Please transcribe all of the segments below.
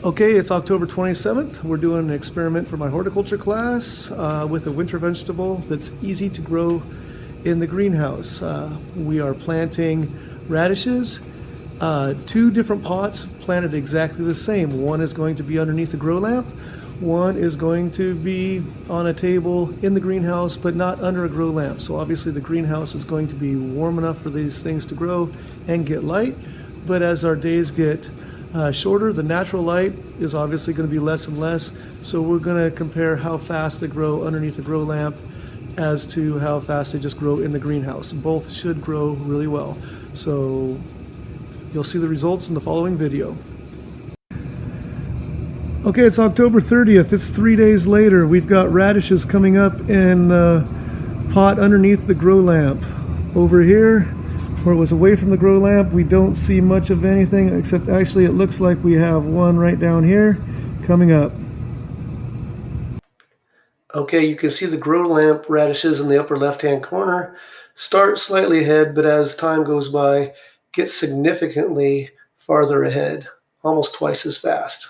Okay, it's October 27th. We're doing an experiment for my horticulture class with a winter vegetable that's easy to grow in the greenhouse. We are planting radishes, two different pots planted exactly the same. One is going to be underneath a grow lamp. One is going to be on a table in the greenhouse, but not under a grow lamp. So obviously the greenhouse is going to be warm enough for these things to grow and get light. But as our days get shorter, the natural light is obviously going to be less and less. So we're going to compare how fast they grow underneath a grow lamp as to how fast they just grow in the greenhouse. Both should grow really well. So you'll see the results in the following video. Okay, it's October 30th. It's 3 days later. We've got radishes coming up in the pot underneath the grow lamp. Over here, where it was away from the grow lamp, we don't see much of anything, except actually it looks like we have one right down here coming up. Okay, you can see the grow lamp radishes in the upper left-hand corner start slightly ahead, but as time goes by, get significantly farther ahead, almost twice as fast.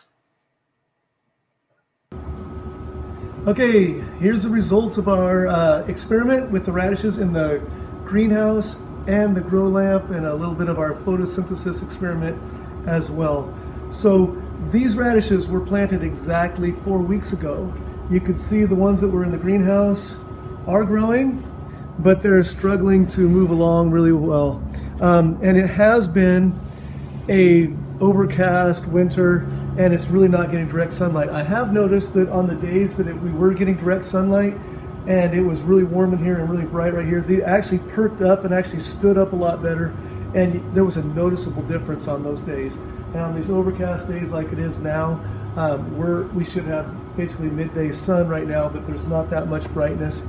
Okay, here's the results of our experiment with the radishes in the greenhouse and the grow lamp, and a little bit of our photosynthesis experiment as well. So these radishes were planted exactly 4 weeks ago. You could see the ones that were in the greenhouse are growing, but they're struggling to move along really well. And it has been a overcast winter, and it's really not getting direct sunlight. I have noticed that on the days that we were getting direct sunlight and it was really warm in here and really bright right here, they actually perked up and actually stood up a lot better, and there was a noticeable difference on those days. And on these overcast days like it is now, we should have basically midday sun right now, but there's not that much brightness.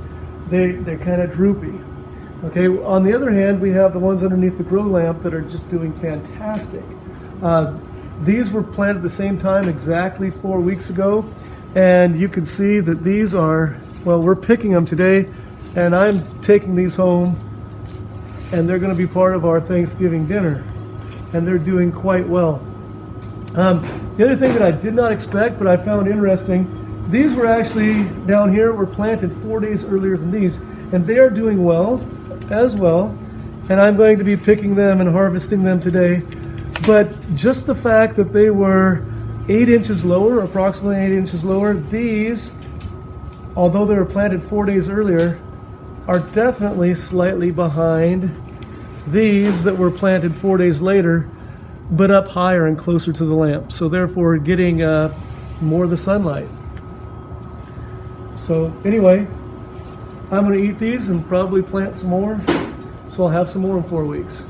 They're kind of droopy. Okay, on the other hand, we have the ones underneath the grow lamp that are just doing fantastic. These were planted at the same time exactly 4 weeks ago, and you can see that these are, well, we're picking them today, and I'm taking these home, and they're going to be part of our Thanksgiving dinner, and they're doing quite well. The other thing that I did not expect, but I found interesting, these were actually down here, were planted 4 days earlier than these, and they are doing well as well, and I'm going to be picking them and harvesting them today. But just the fact that they were 8 inches lower, approximately 8 inches lower, these, although they were planted 4 days earlier, are definitely slightly behind these that were planted 4 days later, but up higher and closer to the lamp. So therefore getting more of the sunlight. So anyway, I'm going to eat these and probably plant some more. So I'll have some more in 4 weeks.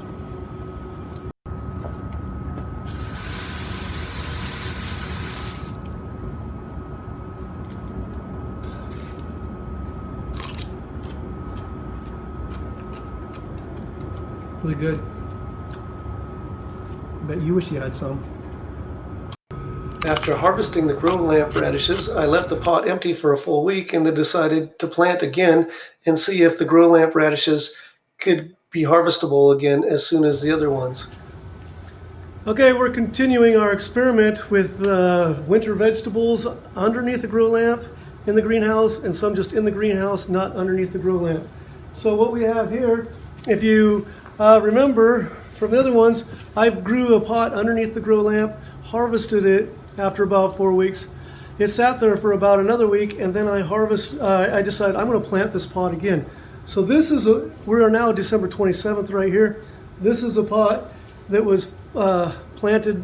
Really good. I bet you wish you had some. After harvesting the grow lamp radishes, I left the pot empty for a full week and then decided to plant again and see if the grow lamp radishes could be harvestable again as soon as the other ones. Okay, we're continuing our experiment with winter vegetables underneath the grow lamp in the greenhouse, and some just in the greenhouse, not underneath the grow lamp. So what we have here, if you remember from the other ones, I grew a pot underneath the grow lamp, harvested it after about 4 weeks. It sat there for about another week, and then I decided I'm going to plant this pot again. So this is we are now December 27th right here. This is a pot that was planted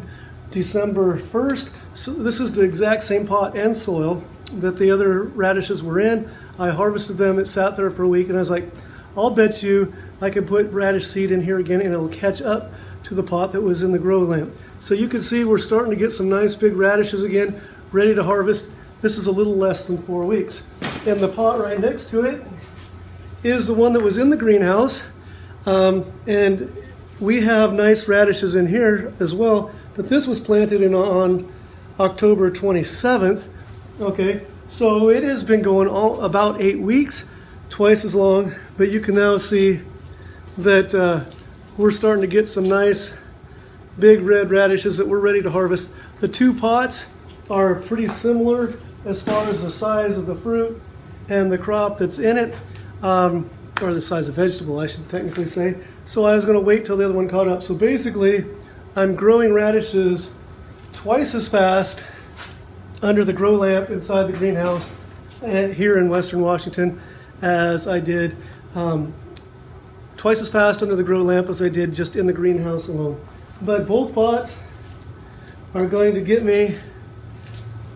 December 1st. So this is the exact same pot and soil that the other radishes were in. I harvested them, it sat there for a week, and I was like, I'll bet you I can put radish seed in here again and it'll catch up to the pot that was in the grow lamp. So you can see we're starting to get some nice big radishes again, ready to harvest. This is a little less than 4 weeks. And the pot right next to it is the one that was in the greenhouse. And we have nice radishes in here as well, but this was planted on October 27th. Okay, so it has been going about 8 weeks, twice as long, but you can now see that we're starting to get some nice big red radishes that we're ready to harvest. The two pots are pretty similar as far as the size of the fruit and the crop that's in it, or the size of vegetable, I should technically say. So I was going to wait till the other one caught up. So basically, I'm growing radishes twice as fast under the grow lamp inside the greenhouse here in Western Washington as I did, twice as fast under the grow lamp as I did just in the greenhouse alone. But both pots are going to get me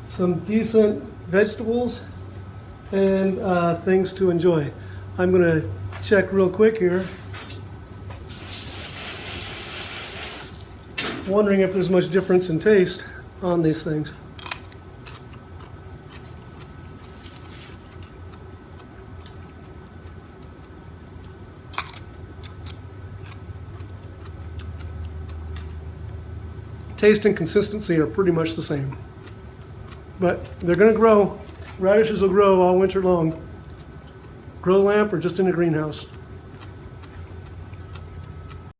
some decent vegetables and things to enjoy. I'm going to check real quick here. Wondering if there's much difference in taste on these things. Taste and consistency are pretty much the same. But they're going to grow. Radishes will grow all winter long. Grow lamp or just in a greenhouse.